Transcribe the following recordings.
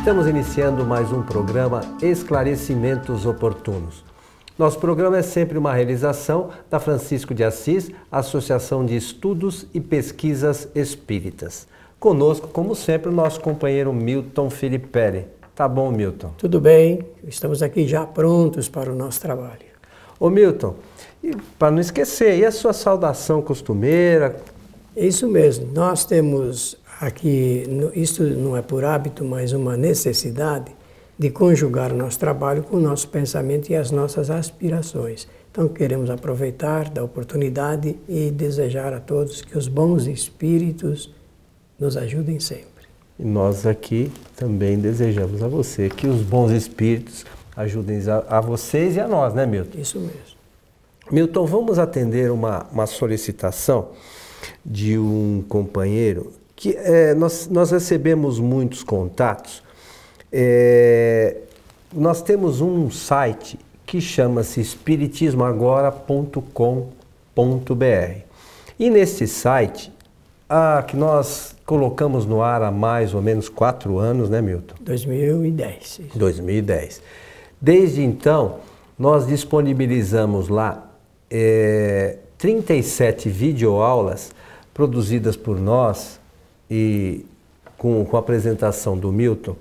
Estamos iniciando mais um programa Esclarecimentos Oportunos. Nosso programa é sempre uma realização da Francisco de Assis, Associação de Estudos e Pesquisas Espíritas. Conosco, como sempre, o nosso companheiro Milton Filippelli. Tá bom, Milton? Tudo bem, estamos aqui já prontos para o nosso trabalho. Ô Milton, para não esquecer, e a sua saudação costumeira? Isso mesmo, nós temos aqui, isso não é por hábito, mas uma necessidade de conjugar o nosso trabalho com o nosso pensamento e as nossas aspirações. Então queremos aproveitar da oportunidade e desejar a todos que os bons espíritos nos ajudem sempre. E nós aqui também desejamos a você que os bons espíritos ajudem a vocês e a nós, né, Milton? Isso mesmo. Milton, vamos atender uma solicitação de um companheiro que nós recebemos muitos contatos. Nós temos um site que chama-se espiritismoagora.com.br e nesse site, que nós colocamos no ar há mais ou menos 4 anos, né, Milton? 2010. 2010. Desde então, nós disponibilizamos lá 37 videoaulas produzidas por nós e com a apresentação do Milton,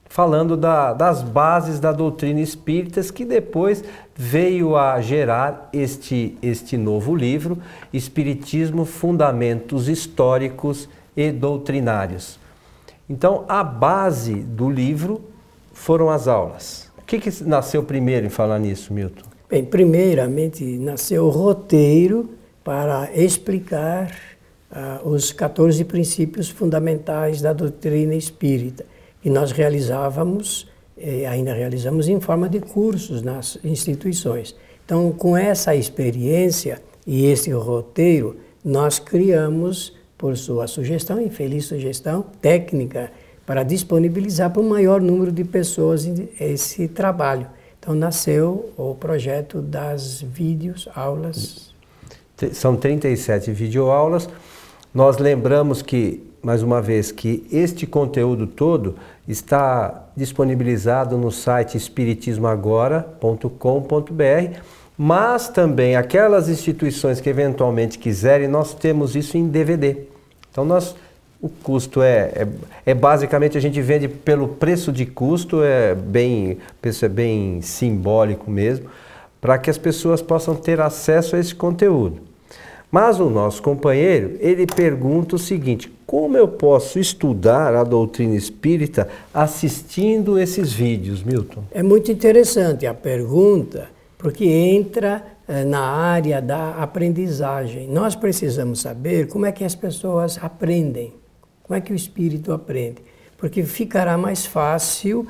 falando das bases da doutrina espírita, que depois veio a gerar este novo livro, Espiritismo, Fundamentos Históricos e Doutrinários. Então, a base do livro foram as aulas. O que nasceu primeiro em falar nisso, Milton? Bem, primeiramente nasceu o roteiro para explicar os 14 princípios fundamentais da doutrina espírita, que nós realizávamos, ainda realizamos em forma de cursos nas instituições. Então, com essa experiência e esse roteiro, nós criamos, por sua sugestão, infeliz sugestão técnica, para disponibilizar para o maior número de pessoas esse trabalho. Então, nasceu o projeto das aulas. São 37 videoaulas. Nós lembramos que, mais uma vez, que este conteúdo todo está disponibilizado no site espiritismoagora.com.br, mas também aquelas instituições que eventualmente quiserem, nós temos isso em DVD. Então, o custo basicamente, a gente vende pelo preço de custo, preço é bem simbólico mesmo, para que as pessoas possam ter acesso a esse conteúdo. Mas o nosso companheiro, ele pergunta o seguinte: como eu posso estudar a doutrina espírita assistindo esses vídeos, Milton? É muito interessante a pergunta, porque entra na área da aprendizagem. Nós precisamos saber como é que as pessoas aprendem, como é que o espírito aprende, porque ficará mais fácil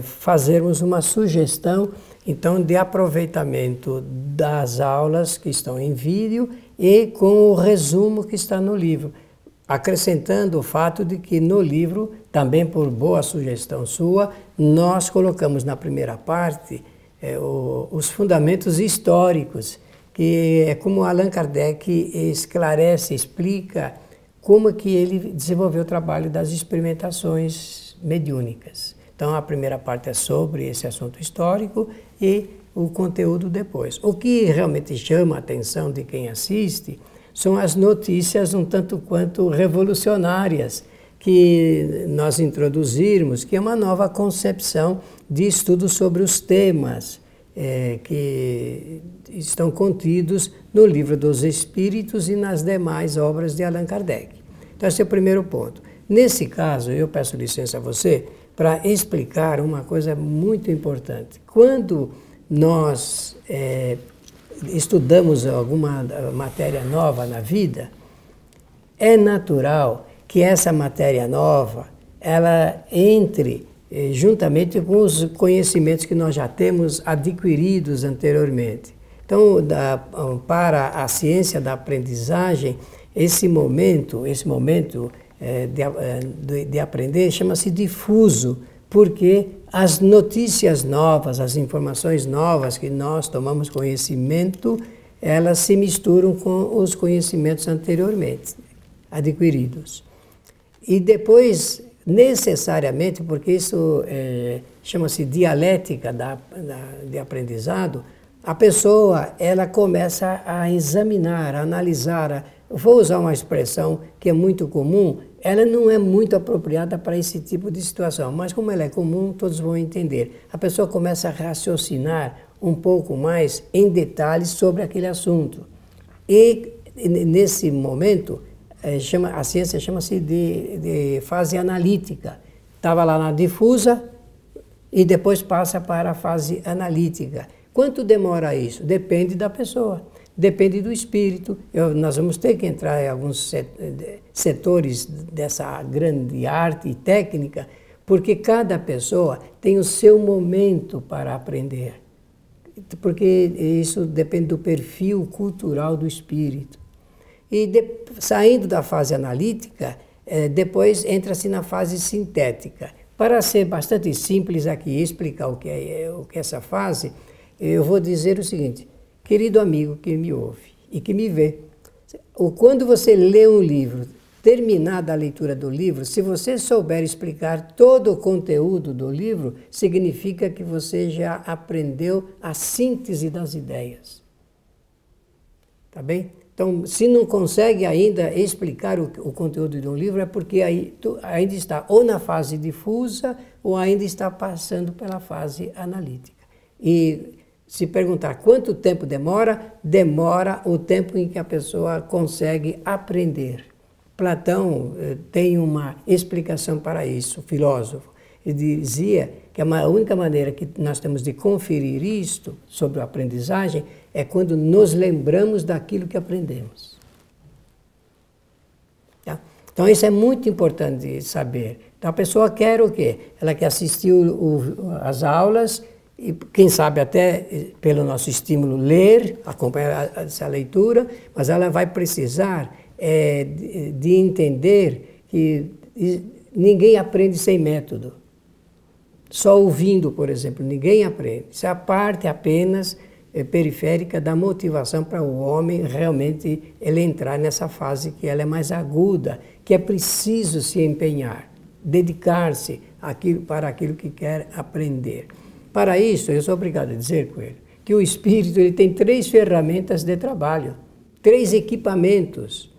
fazermos uma sugestão, então, de aproveitamento das aulas que estão em vídeo e com o resumo que está no livro, acrescentando o fato de que no livro, também por boa sugestão sua, nós colocamos na primeira parte os fundamentos históricos, que é como Allan Kardec esclarece, explica como que ele desenvolveu o trabalho das experimentações mediúnicas. Então, a primeira parte é sobre esse assunto histórico e o conteúdo depois. O que realmente chama a atenção de quem assiste são as notícias um tanto quanto revolucionárias que nós introduzirmos, que é uma nova concepção de estudo sobre os temas que estão contidos no Livro dos Espíritos e nas demais obras de Allan Kardec. Então, esse é o primeiro ponto. Nesse caso, eu peço licença a você para explicar uma coisa muito importante. Quando nós estudamos alguma matéria nova na vida, é natural que essa matéria nova ela entre juntamente com os conhecimentos que nós já temos adquiridos anteriormente. Então, para a ciência da aprendizagem, esse momento de aprender chama-se difuso, porque as notícias novas, as informações novas que nós tomamos conhecimento, elas se misturam com os conhecimentos anteriormente adquiridos. E depois necessariamente, porque isso chama-se dialética de aprendizado, a pessoa ela começa a examinar, a analisar. Vou usar uma expressão que é muito comum, ela não é muito apropriada para esse tipo de situação, mas como ela é comum, todos vão entender. A pessoa começa a raciocinar um pouco mais em detalhes sobre aquele assunto. E nesse momento, a ciência chama-se de fase analítica. Estava lá na difusa e depois passa para a fase analítica. Quanto demora isso? Depende da pessoa, depende do espírito. Nós vamos ter que entrar em alguns setores dessa grande arte e técnica, porque cada pessoa tem o seu momento para aprender. Porque isso depende do perfil cultural do espírito. E saindo da fase analítica, depois entra-se na fase sintética. Para ser bastante simples aqui e explicar o que é essa fase, eu vou dizer o seguinte: querido amigo que me ouve e que me vê, quando você lê um livro, terminada a leitura do livro, se você souber explicar todo o conteúdo do livro, significa que você já aprendeu a síntese das ideias. Tá bem? Então, se não consegue ainda explicar o conteúdo de um livro, é porque ainda está ou na fase difusa ou ainda está passando pela fase analítica. E se perguntar quanto tempo demora, demora o tempo em que a pessoa consegue aprender. Platão tem uma explicação para isso, filósofo. Ele dizia que a única maneira que nós temos de conferir isto sobre a aprendizagem é quando nos lembramos daquilo que aprendemos. Tá? Então isso é muito importante saber. Então a pessoa quer o quê? Ela quer assistir às aulas e quem sabe até pelo nosso estímulo ler, acompanhar essa leitura, mas ela vai precisar de entender que ninguém aprende sem método. Só ouvindo, por exemplo, ninguém aprende. Isso é a parte apenas periférica da motivação para o homem realmente ele entrar nessa fase que ela é mais aguda, que é preciso se empenhar, dedicar-se para aquilo que quer aprender. Para isso, eu sou obrigado a dizer, Coelho, que o espírito ele tem 3 ferramentas de trabalho, 3 equipamentos.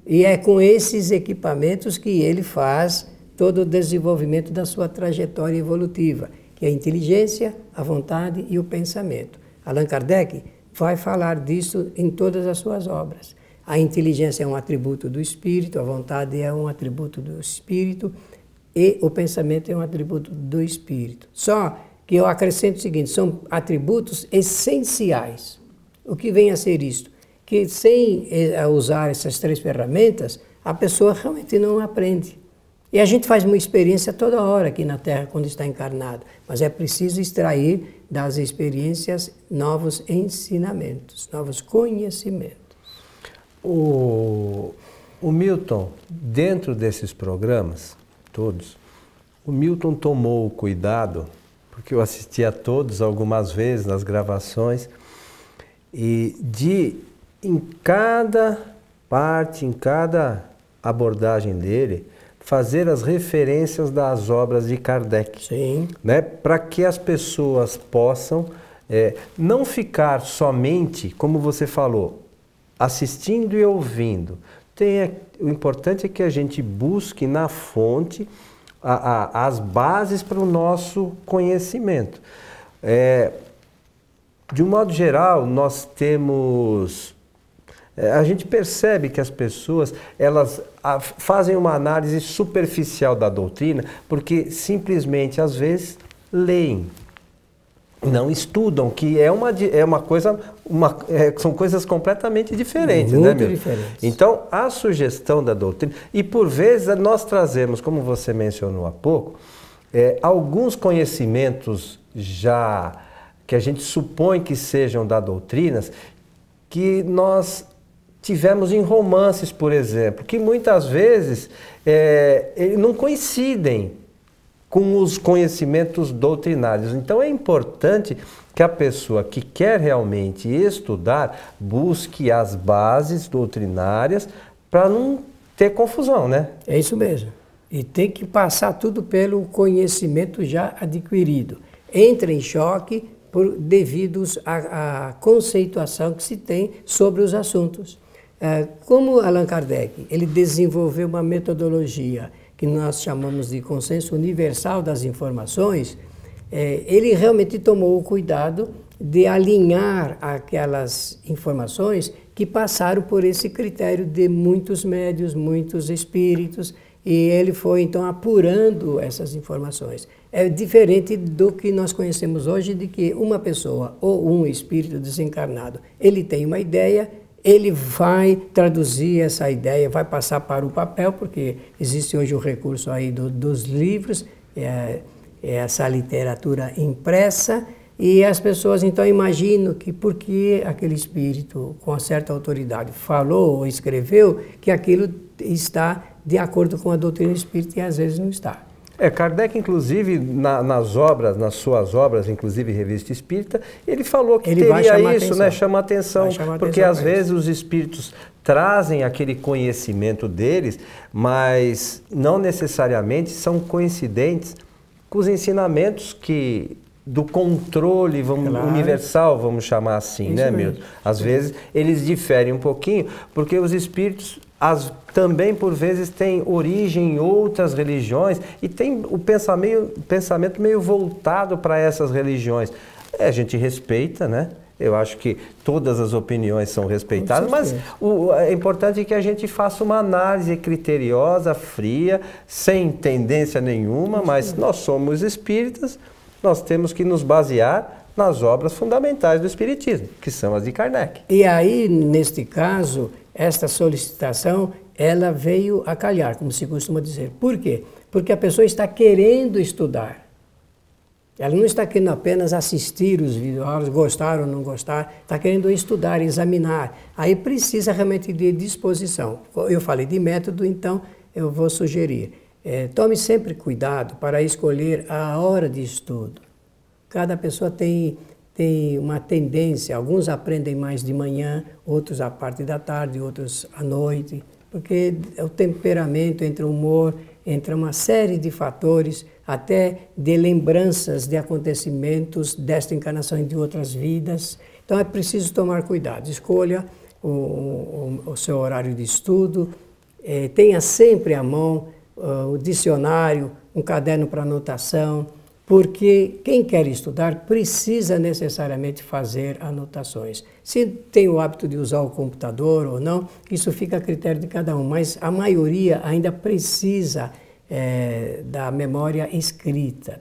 E é com esses equipamentos que ele faz todo o desenvolvimento da sua trajetória evolutiva, que é a inteligência, a vontade e o pensamento. Allan Kardec vai falar disso em todas as suas obras. A inteligência é um atributo do espírito, a vontade é um atributo do espírito e o pensamento é um atributo do espírito. Só que eu acrescento o seguinte, são atributos essenciais. O que vem a ser isto? Que sem usar essas 3 ferramentas, a pessoa realmente não aprende. E a gente faz uma experiência toda hora aqui na Terra quando está encarnado, mas é preciso extrair das experiências novos ensinamentos, novos conhecimentos. O Milton, dentro desses programas, todos, o Milton tomou o cuidado, porque eu assisti a todos algumas vezes nas gravações, e em cada parte, em cada abordagem dele, fazer as referências das obras de Kardec. Sim. Né? Para que as pessoas possam não ficar somente, como você falou, assistindo e ouvindo. O importante é que a gente busque na fonte as bases para o nosso conhecimento. De um modo geral, nós temos... A gente percebe que as pessoas elas fazem uma análise superficial da doutrina porque simplesmente, às vezes, leem, não estudam, que são coisas completamente diferentes. Muito, né, diferentes. Então, a sugestão da doutrina, e por vezes nós trazemos, como você mencionou há pouco, alguns conhecimentos já que a gente supõe que sejam da doutrina, que nós tivemos em romances, por exemplo, que muitas vezes não coincidem com os conhecimentos doutrinários. Então é importante que a pessoa que quer realmente estudar busque as bases doutrinárias para não ter confusão, né? É isso mesmo. E tem que passar tudo pelo conhecimento já adquirido. Entra em choque devido à conceituação que se tem sobre os assuntos. Como Allan Kardec, ele desenvolveu uma metodologia que nós chamamos de consenso universal das informações, ele realmente tomou o cuidado de alinhar aquelas informações que passaram por esse critério de muitos médiuns, muitos espíritos, e ele foi então apurando essas informações. É diferente do que nós conhecemos hoje, de que uma pessoa ou um espírito desencarnado, ele tem uma ideia, ele vai traduzir essa ideia, vai passar para o papel, porque existe hoje o recurso aí dos livros, essa literatura impressa, e as pessoas então imaginam que porque aquele espírito com certa autoridade falou ou escreveu, que aquilo está de acordo com a doutrina espírita, e às vezes não está. Kardec, inclusive, nas suas obras, inclusive Revista Espírita, ele falou que ele teria isso, né? Chama atenção, porque às vezes os espíritos trazem aquele conhecimento deles, mas não necessariamente são coincidentes com os ensinamentos do controle universal, vamos chamar assim, isso, né, Milton? Às vezes eles diferem um pouquinho, porque os espíritos também, por vezes, têm origem em outras religiões e tem o pensamento meio voltado para essas religiões. A gente respeita, né? Eu acho que todas as opiniões são respeitadas, mas é importante que a gente faça uma análise criteriosa, fria, sem tendência nenhuma, mas nós somos espíritas, nós temos que nos basear nas obras fundamentais do Espiritismo, que são as de Kardec. E aí, neste caso, esta solicitação, ela veio a calhar, como se costuma dizer. Por quê? Porque a pessoa está querendo estudar. Ela não está querendo apenas assistir os vídeos, gostar ou não gostar, está querendo estudar, examinar. Aí precisa realmente de disposição. Eu falei de método, então eu vou sugerir. Tome sempre cuidado para escolher a hora de estudo. Cada pessoa tem uma tendência, alguns aprendem mais de manhã, outros à parte da tarde, outros à noite, porque o temperamento, entre o humor, entre uma série de fatores, até de lembranças de acontecimentos desta encarnação e de outras vidas. Então é preciso tomar cuidado, escolha o seu horário de estudo, tenha sempre à mão o dicionário, um caderno para anotação, porque quem quer estudar precisa necessariamente fazer anotações. Se tem o hábito de usar o computador ou não, isso fica a critério de cada um, mas a maioria ainda precisa da memória escrita,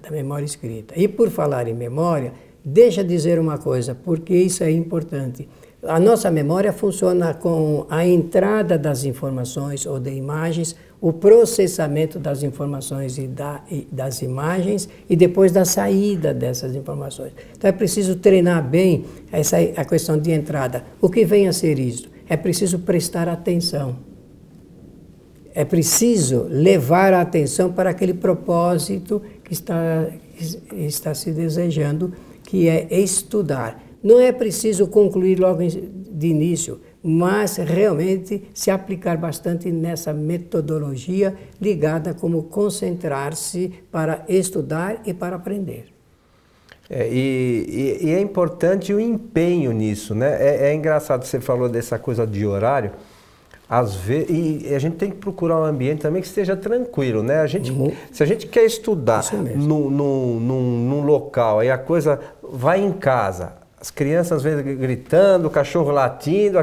E por falar em memória, deixa eu dizer uma coisa, porque isso é importante. A nossa memória funciona com a entrada das informações ou de imagens, o processamento das informações e das imagens e depois da saída dessas informações. Então é preciso treinar bem a questão de entrada. O que vem a ser isso? É preciso prestar atenção. É preciso levar a atenção para aquele propósito que está se desejando, que é estudar. Não é preciso concluir logo de início, mas realmente se aplicar bastante nessa metodologia ligada como concentrar-se para estudar e para aprender. E é importante o empenho nisso, né? É engraçado, você falou dessa coisa de horário, às vezes, e a gente tem que procurar um ambiente também que esteja tranquilo, né? Se a gente quer estudar num local, aí a coisa vai em casa, as crianças às vezes gritando, o cachorro latindo,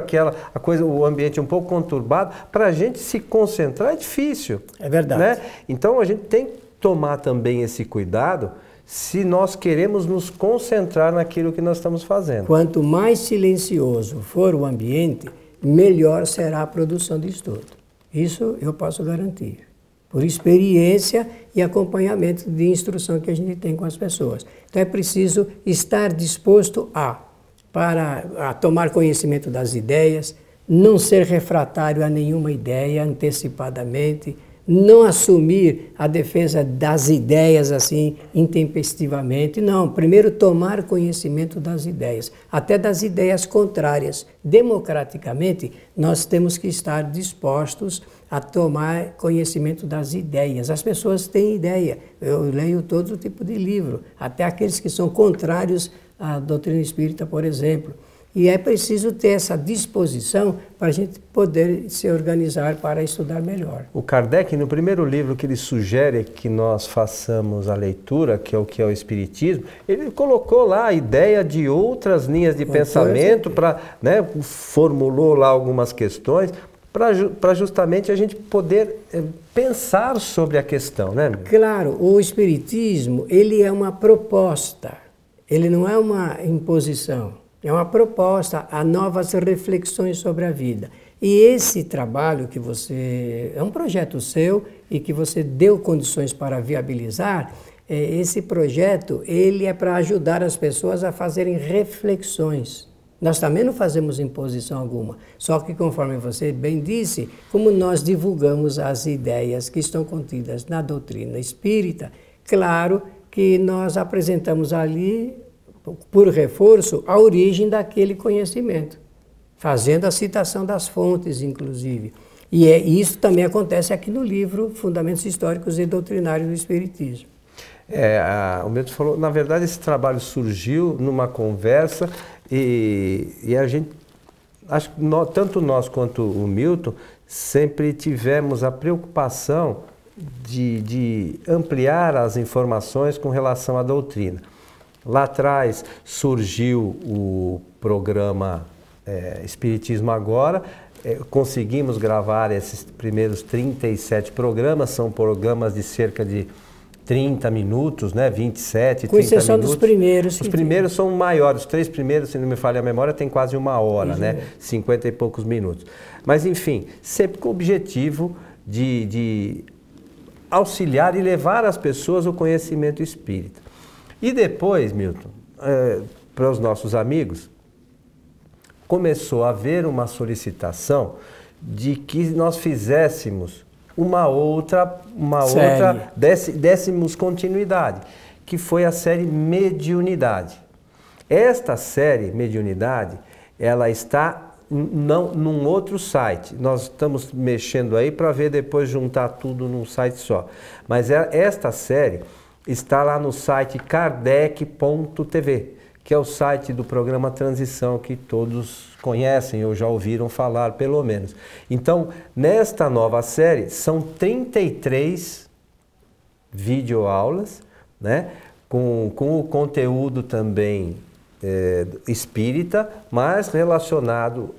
o ambiente um pouco conturbado, para a gente se concentrar é difícil. É verdade. Né? Então a gente tem que tomar também esse cuidado se nós queremos nos concentrar naquilo que nós estamos fazendo. Quanto mais silencioso for o ambiente, melhor será a produção de estudo. Isso eu posso garantir. Por experiência e acompanhamento de instrução que a gente tem com as pessoas. Então é preciso estar disposto a tomar conhecimento das ideias, não ser refratário a nenhuma ideia antecipadamente, não assumir a defesa das ideias assim intempestivamente, não. Primeiro tomar conhecimento das ideias, até das ideias contrárias. Democraticamente, nós temos que estar dispostos a tomar conhecimento das ideias. As pessoas têm ideia. Eu leio todo tipo de livro, até aqueles que são contrários à doutrina espírita, por exemplo. E é preciso ter essa disposição para a gente poder se organizar para estudar melhor. O Kardec, no primeiro livro que ele sugere que nós façamos a leitura, que é o Espiritismo, ele colocou lá a ideia de outras linhas de pensamento, formulou lá algumas questões, para justamente a gente poder pensar sobre a questão, né? Claro, o Espiritismo, ele é uma proposta, ele não é uma imposição. É uma proposta a novas reflexões sobre a vida. E esse trabalho que você... é um projeto seu e que você deu condições para viabilizar, esse projeto ele é para ajudar as pessoas a fazerem reflexões. Nós também não fazemos imposição alguma, só que conforme você bem disse, como nós divulgamos as ideias que estão contidas na doutrina espírita, claro que nós apresentamos ali, por reforço, a origem daquele conhecimento, fazendo a citação das fontes, inclusive. E isso também acontece aqui no livro Fundamentos Históricos e Doutrinários do Espiritismo. O Milton falou, na verdade esse trabalho surgiu numa conversa e a gente, acho que tanto nós quanto o Milton, sempre tivemos a preocupação de ampliar as informações com relação à doutrina. Lá atrás surgiu o programa Espiritismo Agora, conseguimos gravar esses primeiros 37 programas, são programas de cerca de 30 minutos, né? 27, 30 minutos. Com exceção dos primeiros. Os primeiros são maiores, os 3 primeiros, se não me falha a memória, tem quase 1 hora, né? 50 e poucos minutos. Mas enfim, sempre com o objetivo de auxiliar e levar às pessoas o conhecimento espírita. E depois, Milton, para os nossos amigos, começou a haver uma solicitação de que nós fizéssemos dessemos continuidade, que foi a série Mediunidade. Esta série Mediunidade, ela está num outro site. Nós estamos mexendo aí para ver depois juntar tudo num site só. Mas esta série está lá no site kardec.tv, que é o site do programa Transição, que todos conhecem ou já ouviram falar, pelo menos. Então, nesta nova série, são 33 videoaulas, né, com o conteúdo também espírita, mas relacionado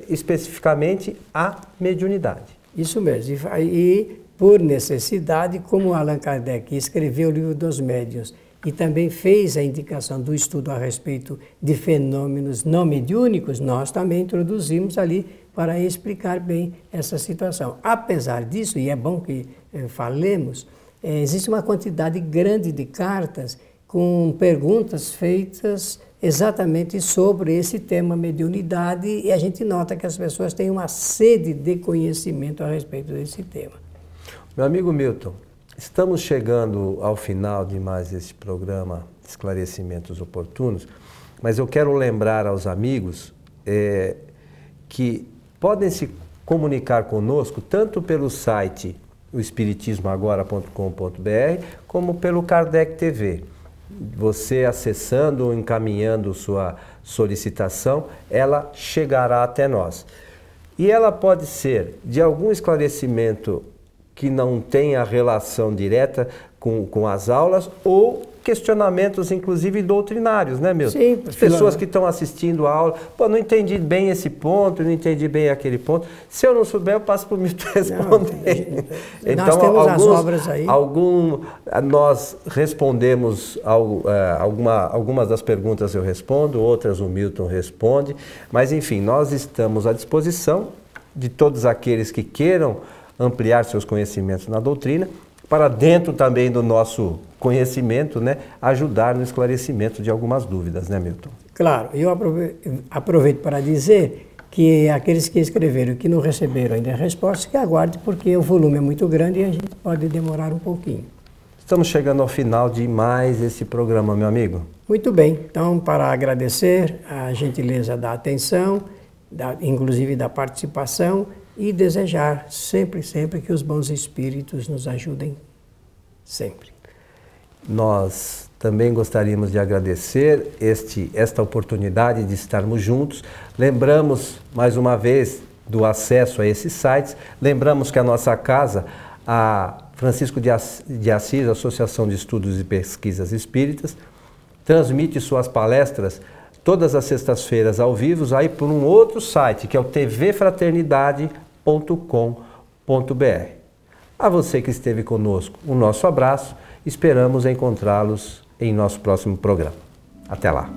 especificamente à mediunidade. Isso mesmo. E por necessidade, como Allan Kardec escreveu o Livro dos Médiuns e também fez a indicação do estudo a respeito de fenômenos não mediúnicos, nós também introduzimos ali para explicar bem essa situação. Apesar disso, e é bom que falemos, existe uma quantidade grande de cartas com perguntas feitas exatamente sobre esse tema mediunidade e a gente nota que as pessoas têm uma sede de conhecimento a respeito desse tema. Meu amigo Milton, estamos chegando ao final de mais este programa Esclarecimentos Oportunos, mas eu quero lembrar aos amigos que podem se comunicar conosco tanto pelo site espiritismoagora.com.br como pelo Kardec TV. Você acessando ou encaminhando sua solicitação, ela chegará até nós. E ela pode ser de algum esclarecimento que não tenha relação direta com as aulas ou questionamentos, inclusive, doutrinários, né, Milton? Sim. As pessoas que estão assistindo a aula, não entendi bem esse ponto, não entendi bem aquele ponto. Se eu não souber, eu passo para o Milton responder. Então, nós temos as obras aí. Nós respondemos, algumas das perguntas eu respondo, outras o Milton responde, mas, enfim, nós estamos à disposição de todos aqueles que queiram ampliar seus conhecimentos na doutrina, para dentro também do nosso conhecimento, né, ajudar no esclarecimento de algumas dúvidas, né, Milton? Claro, eu aproveito para dizer que aqueles que escreveram e que não receberam ainda a resposta, que aguardem, porque o volume é muito grande e a gente pode demorar um pouquinho. Estamos chegando ao final de mais esse programa, meu amigo. Muito bem, então para agradecer a gentileza da atenção, inclusive da participação, e desejar sempre que os bons espíritos nos ajudem sempre. Nós também gostaríamos de agradecer esta oportunidade de estarmos juntos. Lembramos, mais uma vez, do acesso a esses sites. Lembramos que a nossa casa, a Francisco de Assis, Associação de Estudos e Pesquisas Espíritas, transmite suas palestras todas as sextas-feiras ao vivo, aí por um outro site, que é o tvfraternidade.com.br. A você que esteve conosco, o nosso abraço. Esperamos encontrá-los em nosso próximo programa. Até lá!